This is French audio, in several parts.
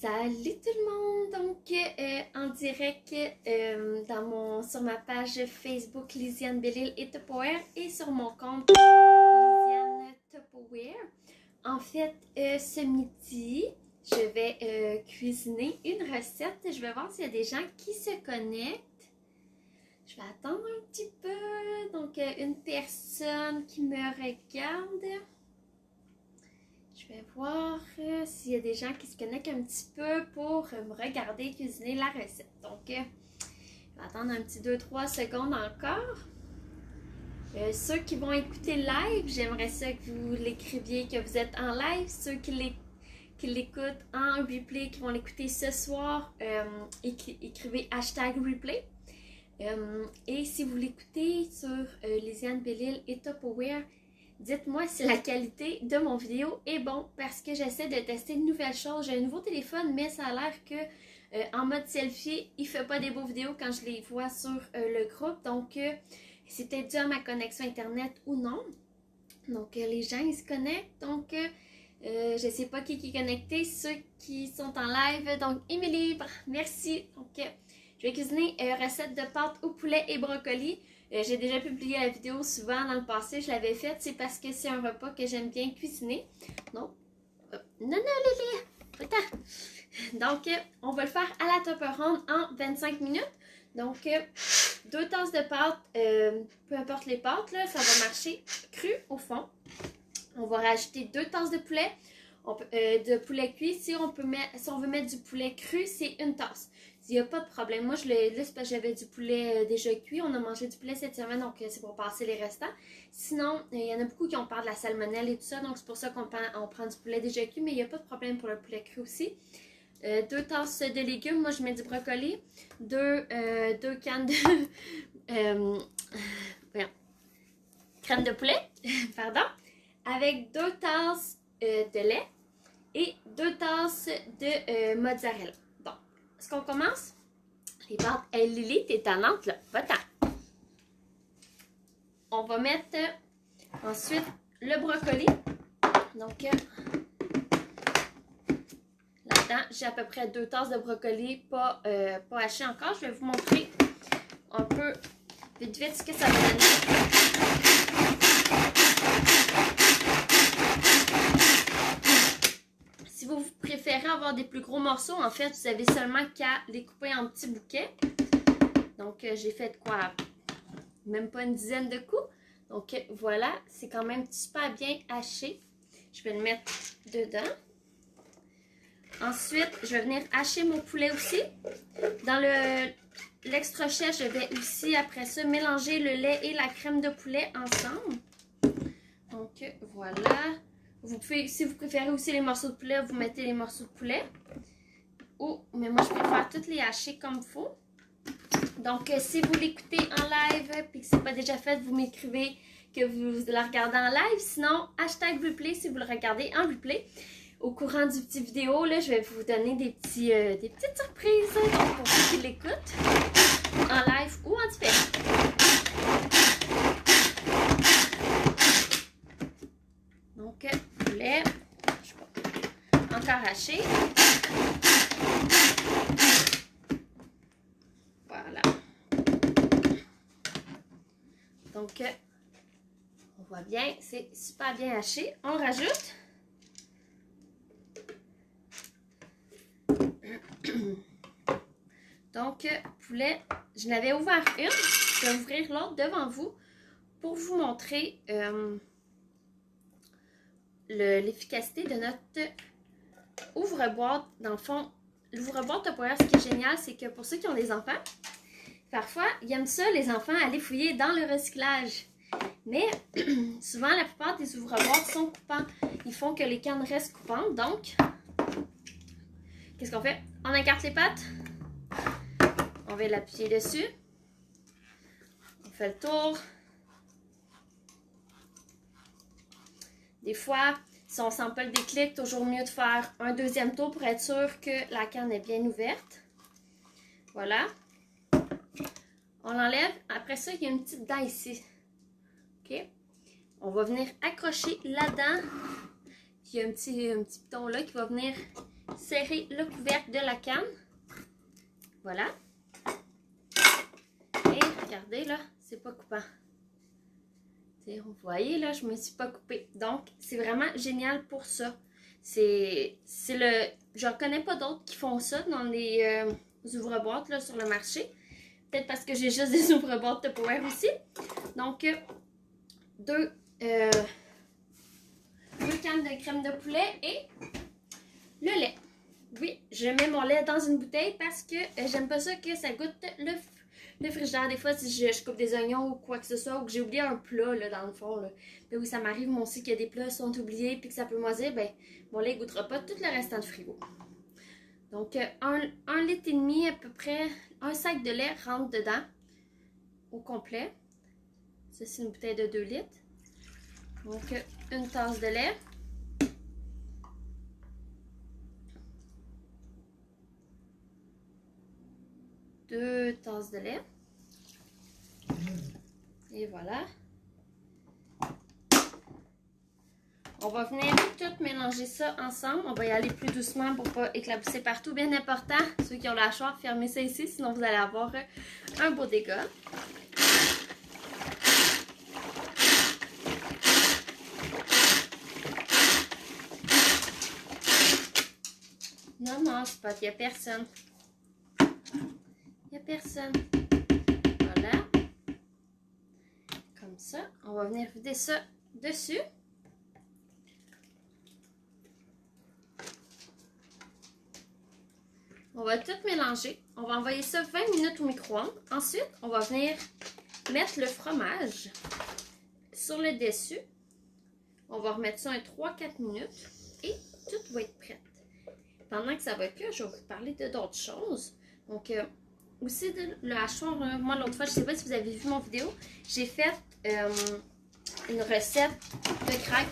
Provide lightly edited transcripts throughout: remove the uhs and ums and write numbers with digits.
Salut tout le monde! Donc, en direct sur ma page Facebook Lisiane Belle-Île et Tupperware et sur mon compte Lisiane Tupperware. En fait, ce midi, je vais cuisiner une recette. Je vais voir s'il y a des gens qui se connectent. Je vais attendre un petit peu. Donc, une personne qui me regarde. Je vais voir s'il y a des gens qui se connectent un petit peu pour me regarder cuisiner la recette. Donc, je vais attendre un petit 2-3 secondes encore. Ceux qui vont écouter live, j'aimerais ça que vous l'écriviez, que vous êtes en live. Ceux qui l'écoutent en replay, qui vont l'écouter ce soir, écrivez #replay. Et si vous l'écoutez sur Lisiane Belle-Île et Tupperware, dites-moi si la qualité de mon vidéo est bon parce que j'essaie de tester de nouvelles choses. J'ai un nouveau téléphone, mais ça a l'air que en mode selfie, il fait pas des beaux vidéos quand je les vois sur le groupe. Donc, c'est peut-être dû à ma connexion internet ou non. Donc, les gens, ils se connectent. Donc, je sais pas qui est connecté. Ceux qui sont en live. Donc, Émilie, merci. Donc, je vais cuisiner recette de pâtes au poulet et brocoli. J'ai déjà publié la vidéo souvent dans le passé, je l'avais faite, c'est parce que c'est un repas que j'aime bien cuisiner. Donc, non, Lily, attends. Donc, on va le faire à la top ronde en 25 minutes. Donc, 2 tasses de pâtes, peu importe les pâtes, là, ça va marcher cru au fond. On va rajouter 2 tasses de poulet. De poulet cuit. Si on veut mettre du poulet cru, c'est 1 tasse. Il n'y a pas de problème. Moi, là, c'est parce que j'avais du poulet déjà cuit. On a mangé du poulet cette semaine, donc c'est pour passer les restants. Sinon, il y en a beaucoup qui ont peur de la salmonelle et tout ça, donc c'est pour ça qu'on prend du poulet déjà cuit, mais il n'y a pas de problème pour le poulet cru aussi. 2 tasses de légumes. Moi, je mets du brocoli. 2 cannes de crème de poulet, pardon, avec 2 tasses de lait et 2 tasses de mozzarella. Bon, est-ce qu'on commence? Les pâtes, Lily, t'es tannante là, va-t'en. On va mettre ensuite le brocoli. Donc, là-dedans, j'ai à peu près 2 tasses de brocoli, pas haché encore. Je vais vous montrer un peu vite ce que ça va donner. Si vous préférez avoir des plus gros morceaux, en fait, vous avez seulement qu'à les couper en petits bouquets. Donc, j'ai fait quoi? Même pas une dizaine de coups. Donc, voilà, c'est quand même super bien haché. Je vais le mettre dedans. Ensuite, je vais venir hacher mon poulet aussi. Dans l'extra chef, je vais aussi, après ça, mélanger le lait et la crème de poulet ensemble. Donc, voilà. Vous pouvez, si vous préférez aussi les morceaux de poulet, vous mettez les morceaux de poulet. Mais moi, je préfère toutes les hacher comme il faut. Donc, si vous l'écoutez en live et que ce n'est pas déjà fait, vous m'écrivez que vous la regardez en live. Sinon, #replay si vous le regardez en replay. Au courant du petit vidéo, là, je vais vous donner des petites surprises donc pour ceux qui l'écoutent en live ou en différé. Donc, poulet, je sais pas, encore haché. Voilà. Donc, on voit bien, c'est super bien haché. On rajoute donc, poulet, je l'avais ouvert une. Je vais ouvrir l'autre devant vous pour vous montrer l'efficacité de notre ouvre-boîte. Dans le fond, l'ouvre-boîte Tupperware, ce qui est génial, c'est que pour ceux qui ont des enfants, parfois, ils aiment ça, les enfants, aller fouiller dans le recyclage. Mais souvent, la plupart des ouvre-boîtes sont coupants. Ils font que les cannes restent coupantes. Donc, qu'est-ce qu'on fait? On écarte les pattes. On va l'appuyer dessus. On fait le tour. Des fois, si on sent pas le déclic, toujours mieux de faire un deuxième tour pour être sûr que la canne est bien ouverte. Voilà. On l'enlève. Après ça, il y a une petite dent ici. OK? On va venir accrocher la dent. Il y a un petit bouton là qui va venir serrer le couvercle de la canne. Voilà. Et regardez là, c'est pas coupant. Vous voyez là, je me suis pas coupée. Donc, c'est vraiment génial pour ça. Je ne connais pas d'autres qui font ça dans les ouvre-boîtes là sur le marché. Peut-être parce que j'ai juste des ouvre-boîtes Tupperware aussi. Donc, deux cannes de crème de poulet et le lait. Oui, je mets mon lait dans une bouteille parce que j'aime pas ça que ça goûte le frigidaire. Des fois, si je coupe des oignons ou quoi que ce soit, ou que j'ai oublié un plat là, dans le fond. Là. Ben oui, ça m'arrive moi aussi que des plats sont oubliés et que ça peut moisir. Ben, mon lait ne goûtera pas tout le restant du frigo. Donc, 1,5 litre à peu près, un sac de lait rentre dedans au complet. Ça, c'est une bouteille de 2 litres. Donc, une tasse de lait. Deux tasses de lait. Et voilà. On va venir tout mélanger ça ensemble. On va y aller plus doucement pour ne pas éclabousser partout. Bien important, ceux qui ont la hachoir, fermez ça ici, sinon vous allez avoir un beau dégât. Non, c'est pas qu'il n'y a personne. Il n'y a personne. Voilà. Comme ça. On va venir vider ça dessus. On va tout mélanger. On va envoyer ça 20 minutes au micro-ondes. Ensuite, on va venir mettre le fromage sur le dessus. On va remettre ça un 3-4 minutes et tout va être prêt. Pendant que ça va cuire, je vais vous parler d'autres choses. Donc, aussi le hachoir, moi l'autre fois, je ne sais pas si vous avez vu mon vidéo, j'ai fait une recette de crack,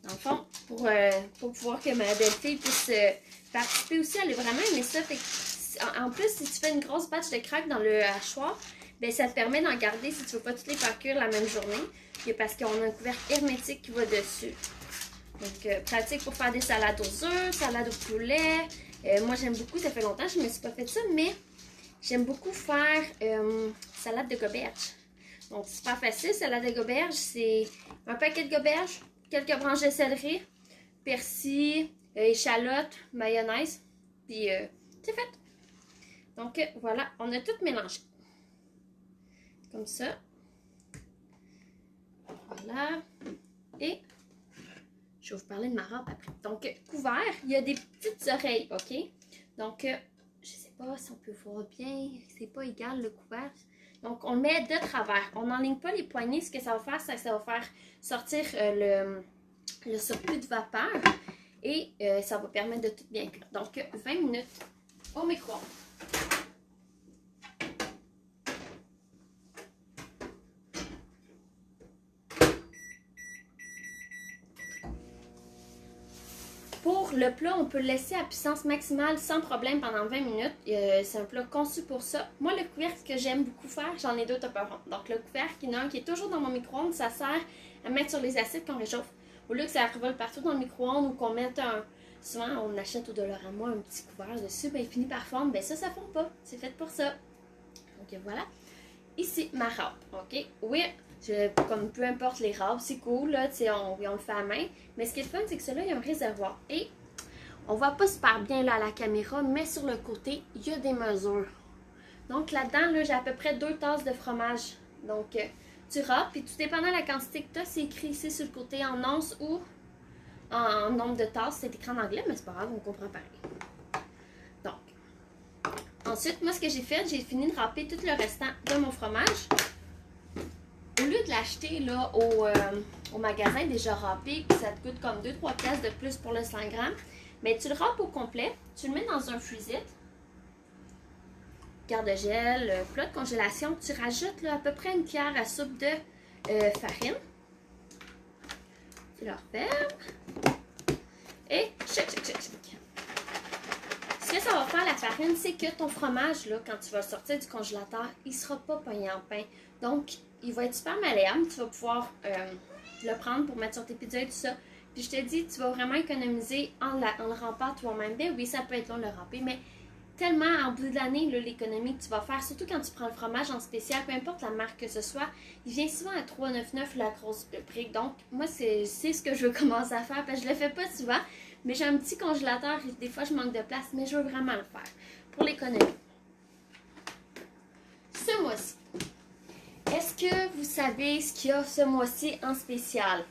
dans le fond, pour pouvoir que ma belle-fille puisse participer aussi. Elle a vraiment aimé ça. Fait que, en plus, si tu fais une grosse batch de crack dans le hachoir, ben, ça te permet d'en garder si tu ne veux pas toutes les faire cuire la même journée. Parce qu'on a un couvercle hermétique qui va dessus. Donc, pratique pour faire des salades aux œufs, salades au poulet. Moi, j'aime beaucoup, ça fait longtemps que je ne me suis pas fait ça, mais j'aime beaucoup faire salade de goberge. Donc, c'est super facile, salade de goberge. C'est un paquet de goberge, quelques branches de céleri, persil, échalote, mayonnaise. Puis, c'est fait. Donc, voilà, on a tout mélangé. Comme ça. Voilà. Et je vais vous parler de ma robe après. Donc, couvert, il y a des petites oreilles, OK? Donc, je sais pas si on peut voir bien. C'est pas égal le couvert. Donc, on le met de travers. On n'enligne pas les poignées. Ce que ça va faire, c'est que ça va faire sortir le surplus de vapeur. Et ça va permettre de tout bien cuire. Donc, 20 minutes au micro-ondes. Pour le plat, on peut le laisser à puissance maximale sans problème pendant 20 minutes. C'est un plat conçu pour ça. Moi, le couvercle que j'aime beaucoup faire, j'en ai deux Tupperware. Donc, le couvercle, il y en a un qui est toujours dans mon micro-ondes. Ça sert à mettre sur les assiettes qu'on réchauffe. Au lieu que ça revole partout dans le micro-ondes ou qu'on mette un... Souvent, on achète au Dollarama un petit couvert dessus. Ben, il finit par fondre. Ben, ça fond pas. C'est fait pour ça. Donc, voilà. Ici, ma râpe. OK? Oui, comme peu importe les râpes, c'est cool, là, on le fait à main. Mais ce qui est fun, c'est que celui-là, il y a un réservoir. Et on voit pas super bien là à la caméra, mais sur le côté, il y a des mesures. Donc là-dedans, là, j'ai à peu près 2 tasses de fromage. Donc, tu râpes, puis tout dépendant de la quantité que tu as, c'est écrit ici sur le côté en onces ou en nombre de tasses. C'est écrit en anglais, mais c'est pas grave, on comprend pareil. Donc, ensuite, moi, ce que j'ai fait, j'ai fini de râper tout le restant de mon fromage. Au lieu de l'acheter là au magasin déjà râpé, que ça te coûte comme 2-3 piastres de plus pour le 100 grammes, mais tu le râpes au complet, tu le mets dans un fusil, garde-gel, plat de congélation, tu rajoutes là, à peu près une cuillère à soupe de farine. Tu le refermes et chic. Ce que ça va faire la farine, c'est que ton fromage, là, quand tu vas le sortir du congélateur, il ne sera pas pogné en pain. Donc, il va être super malléable. Tu vas pouvoir le prendre pour mettre sur tes pizzas et tout ça. Puis je te dis, tu vas vraiment économiser en le rampant toi-même. Ben oui, ça peut être long le ramper, mais tellement en bout de l'année, l'économie que tu vas faire, surtout quand tu prends le fromage en spécial, peu importe la marque que ce soit, il vient souvent à 3,99 la grosse brique. Donc, moi, c'est ce que je veux commencer à faire, parce que je le fais pas souvent, mais j'ai un petit congélateur et des fois, je manque de place, mais je veux vraiment le faire pour l'économie. Ce mois-ci, est-ce que vous savez ce qu'il y a ce mois-ci en spécial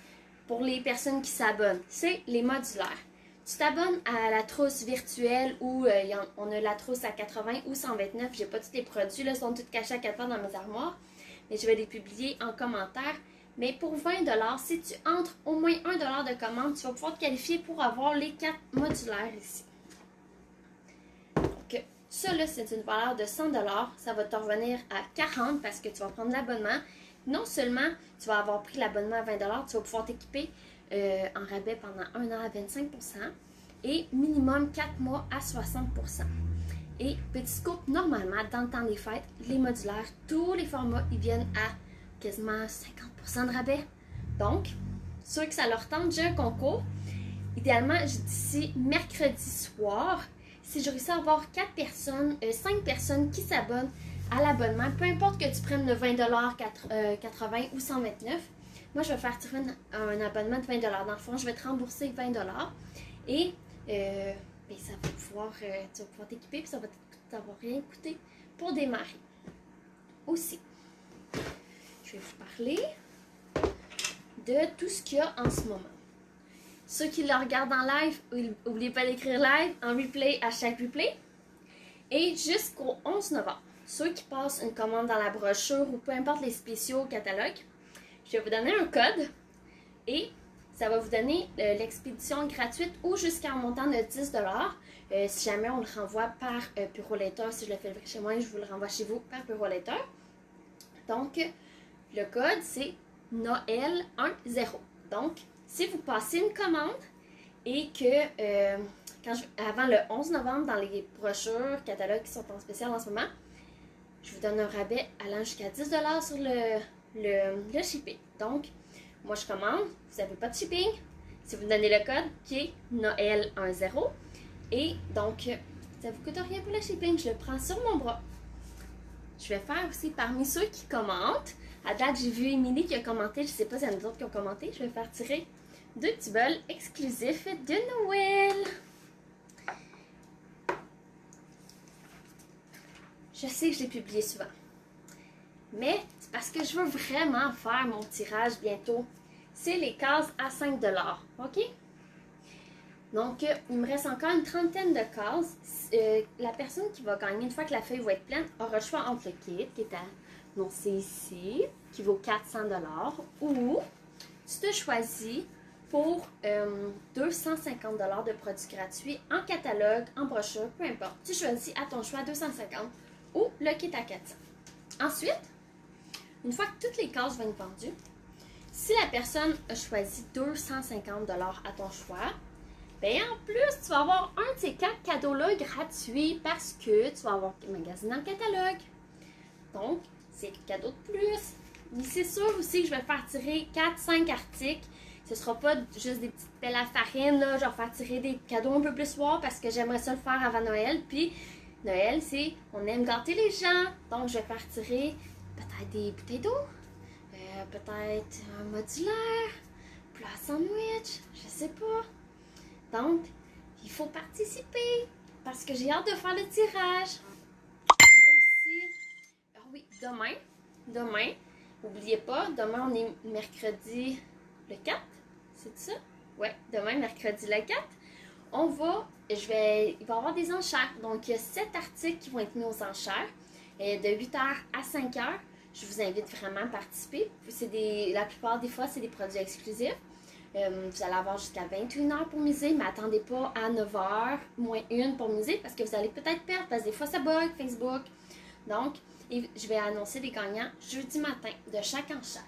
pour les personnes qui s'abonnent? C'est les modulaires. Tu t'abonnes à la trousse virtuelle où on a la trousse à 80 ou 129. J'ai pas tous les produits, là, ils sont tous cachés à 4 pattes dans mes armoires. Mais je vais les publier en commentaire. Mais pour 20 $, si tu entres au moins 1 $ de commande, tu vas pouvoir te qualifier pour avoir les 4 modulaires ici. Donc, ça, là, c'est une valeur de 100 $. Ça va te revenir à 40 parce que tu vas prendre l'abonnement. Non seulement tu vas avoir pris l'abonnement à 20 $, tu vas pouvoir t'équiper en rabais pendant 1 an à 25 % et minimum 4 mois à 60 %. Et petit scoop, normalement, dans le temps des fêtes, les modulaires, tous les formats, ils viennent à quasiment 50 % de rabais. Donc, ceux que ça leur tente, j'ai un concours. Idéalement, d'ici mercredi soir, si je réussis à avoir 5 personnes qui s'abonnent à l'abonnement, peu importe que tu prennes le 20 $, 80 ou 129, moi je vais faire tirer un abonnement de 20 $. Dans le fond, je vais te rembourser 20 $ et ça va pouvoir, tu vas pouvoir t'équiper et ça va t'avoir rien coûté pour démarrer. Aussi, je vais vous parler de tout ce qu'il y a en ce moment. Ceux qui le regardent en live, n'oubliez pas d'écrire live en replay à chaque replay. Et jusqu'au 11 novembre, ceux qui passent une commande dans la brochure ou peu importe les spéciaux au catalogue, je vais vous donner un code et ça va vous donner l'expédition gratuite ou jusqu'à un montant de 10 $. Si jamais on le renvoie par Purolator, si je le fais chez moi, je vous le renvoie chez vous par Purolator. Donc, le code, c'est Noël10. Donc, si vous passez une commande et que avant le 11 novembre, dans les brochures, catalogues qui sont en spécial en ce moment, je vous donne un rabais allant jusqu'à 10 $ sur le shipping. Donc, moi je commande, vous n'avez pas de shipping. Si vous me donnez le code qui est Noël10, et donc, ça ne vous coûte rien pour le shipping, je le prends sur mon bras. Je vais faire aussi parmi ceux qui commentent. À date, j'ai vu Émilie qui a commenté, je ne sais pas s'il y en a d'autres qui ont commenté, je vais faire tirer 2 petits bols exclusifs de Noël. Je sais que je l'ai publié souvent, mais c'est parce que je veux vraiment faire mon tirage bientôt. C'est les cases à 5 $, ok? Donc, il me reste encore une trentaine de cases. La personne qui va gagner, une fois que la feuille va être pleine, aura le choix entre le kit, qui est annoncé ici, qui vaut 400 $, ou tu te choisis pour 250 $ de produits gratuits en catalogue, en brochure, peu importe. Tu choisis à ton choix 250 ou le kit à 400. Ensuite, une fois que toutes les cases vont être vendues, si la personne a choisi 250 $ à ton choix, bien en plus, tu vas avoir un de ces 4 cadeaux-là gratuits parce que tu vas avoir magasiné dans le catalogue. Donc, c'est cadeau de plus. Mais c'est sûr aussi que je vais faire tirer 4-5 articles. Ce ne sera pas juste des petites pelles à farine, là. Je vais faire tirer des cadeaux un peu plus soir parce que j'aimerais ça le faire avant Noël. Puis, Noël, c'est on aime gâter les gens. Donc, je vais faire tirer peut-être des bouteilles d'eau, peut-être un modulaire, plat sandwich, je sais pas. Donc, il faut participer parce que j'ai hâte de faire le tirage. On a aussi, oui, demain, n'oubliez pas, demain on est mercredi le 4, c'est ça? Ouais, demain mercredi le 4. Il va y avoir des enchères. Donc, il y a 7 articles qui vont être mis aux enchères de 8h à 5h. Je vous invite vraiment à participer. La plupart des fois, c'est des produits exclusifs. Vous allez avoir jusqu'à 21h pour miser, mais attendez pas à 9h moins 1 pour miser parce que vous allez peut-être perdre parce que des fois ça bug, Facebook. Donc, je vais annoncer les gagnants jeudi matin de chaque enchère.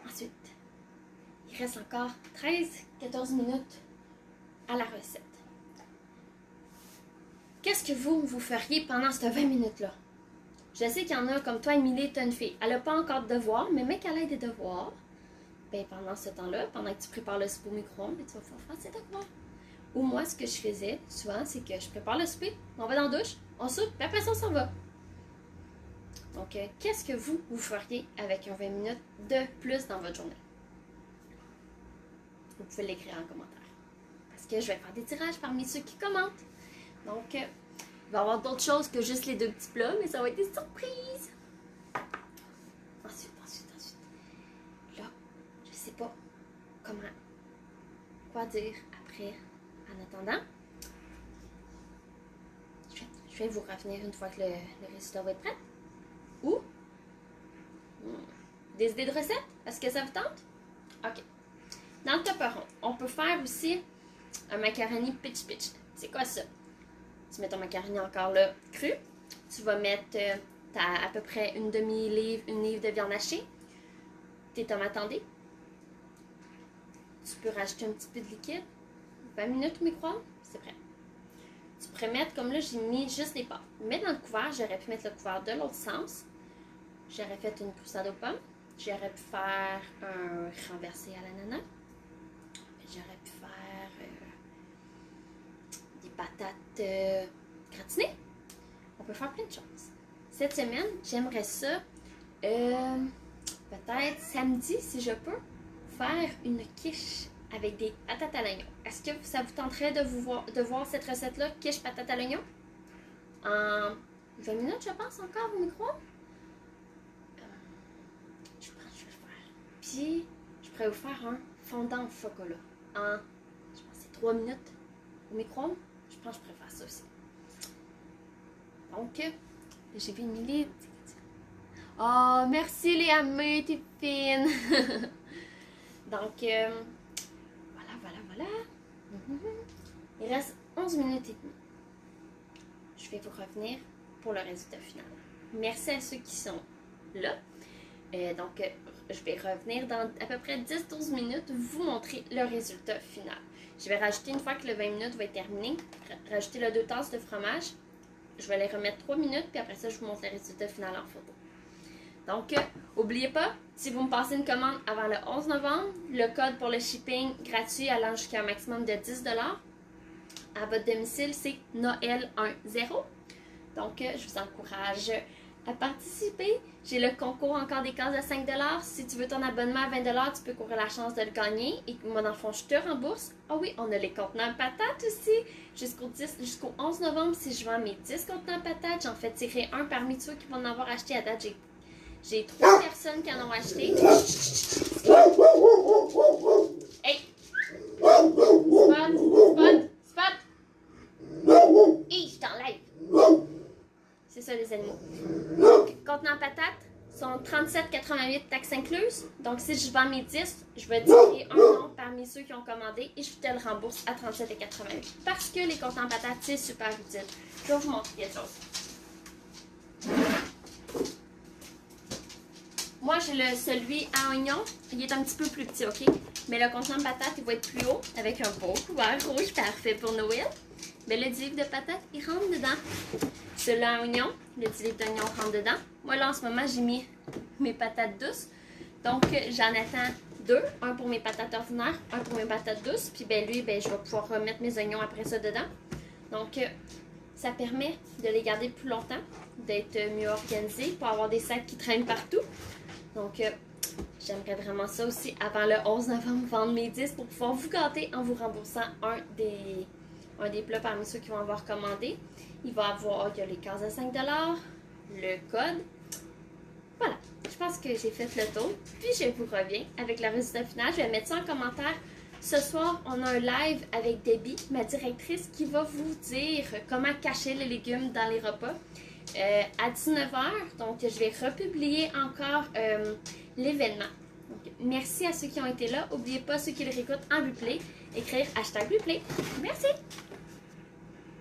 Ensuite, il reste encore 13-14 minutes à la recette. Qu'est-ce que vous feriez pendant ces 20 minutes-là? Je sais qu'il y en a comme toi, Émilie, t'as une fille. Elle n'a pas encore de devoirs, mais mec, elle a des devoirs. ben pendant ce temps-là, pendant que tu prépares le souper au micro-ondes, tu vas pouvoir faire tes devoirs. Ou moi, ce que je faisais souvent, c'est que je prépare le souper, on va dans la douche, on soupe, puis après ça, on s'en va. Donc, qu'est-ce que vous feriez avec un 20 minutes de plus dans votre journée? Vous pouvez l'écrire en commentaire. Parce que je vais faire des tirages parmi ceux qui commentent. Donc, il va y avoir d'autres choses que juste les 2 petits plats, mais ça va être des surprises. Ensuite. Là, je sais pas quoi dire après. En attendant, je vais vous revenir une fois que le résultat va être prêt. Ou des idées de recettes? Est-ce que ça vous tente? OK. Dans le tupperware, on peut faire aussi un macaroni pitch. C'est quoi ça? Tu mets ton macaroni encore là cru. Tu vas mettre à peu près une demi-livre, une livre de viande hachée. Tes tomates en dés. Tu peux rajouter un petit peu de liquide. 20 minutes au micro-ondes, c'est prêt. Tu pourrais mettre, comme là, j'ai mis juste des pâtes. Mais dans le couvert, j'aurais pu mettre le couvert de l'autre sens. J'aurais fait une croustade aux pommes. J'aurais pu faire un renversé à l'ananas. J'aurais pu faire des patates gratinées. On peut faire plein de choses. Cette semaine, j'aimerais ça, peut-être samedi, si je peux, faire une quiche avec des patates à l'oignon. Est-ce que ça vous tenterait de voir cette recette-là, quiche patates à l'oignon? En 20 minutes, je pense, encore au micro. Je pense que je vais le faire. Puis, je pourrais vous faire un fondant au chocolat. Je pense que c'est 3 minutes au micro-ondes. Je pense que je préfère ça aussi. Donc, j'ai vu Émilie. Oh, merci Léa May, t'es fine. Donc, voilà. Il reste 11 minutes et demie. Je vais vous revenir pour le résultat final. Merci à ceux qui sont là. Je vais revenir dans à peu près 10-12 minutes vous montrer le résultat final. Je vais rajouter, une fois que le 20 minutes va être terminé, rajouter le 2 tasses de fromage. Je vais les remettre 3 minutes, puis après ça, je vous montre le résultat final en photo. Donc, n'oubliez pas, si vous me passez une commande avant le 11 novembre, le code pour le shipping gratuit allant jusqu'à un maximum de 10 $ à votre domicile, c'est Noël10. Donc, je vous encourage à participer. J'ai le concours encore des cases à 5 $. Si tu veux ton abonnement à 20 $, tu peux courir la chance de le gagner. Et moi, dans le fond, je te rembourse. Ah oui, on a les contenants patates aussi. Jusqu'au 11 novembre, si je vends mes 10 contenants patates, j'en fais tirer un parmi ceux qui vont en avoir acheté à date. J'ai 3 personnes qui en ont acheté. Hey! Spot! Hey, je t'enlève! C'est ça les animaux. Donc, contenant patates sont 37,88 taxes incluses. Donc, si je vends mes 10, je vais tirer un nom parmi ceux qui ont commandé et je te le rembourse à 37,88. Parce que les contenants patates, c'est super utile. Je vais vous montrer quelque chose. Moi, j'ai celui à oignon. Il est un petit peu plus petit, OK? Mais le contenant de patates, il va être plus haut avec un beau couvert rouge parfait pour Noël. Mais le 10 livres de patates, il rentre dedans. Celui-là à oignon, le 10 livres d'oignon rentre dedans. Moi, là, en ce moment, j'ai mis mes patates douces. Donc, j'en attends 2. Un pour mes patates ordinaires, un pour mes patates douces. Puis, lui, je vais pouvoir remettre mes oignons après ça dedans. Donc, ça permet de les garder plus longtemps, d'être mieux organisés pour avoir des sacs qui traînent partout. Donc, j'aimerais vraiment ça aussi avant le 11 novembre, vendre mes 10 pour pouvoir vous gâter en vous remboursant un des plats parmi ceux qui vont avoir commandé. Il va y a les cases à 5 $, le code. Voilà, je pense que j'ai fait le tour. Puis, je vous reviens avec le résultat final. Je vais mettre ça en commentaire. Ce soir, on a un live avec Debbie, ma directrice, qui va vous dire comment cacher les légumes dans les repas. À 19 h. Donc, je vais republier encore l'événement. Donc, merci à ceux qui ont été là. N'oubliez pas, ceux qui le réécoutent en replay, écrire #replay. Merci!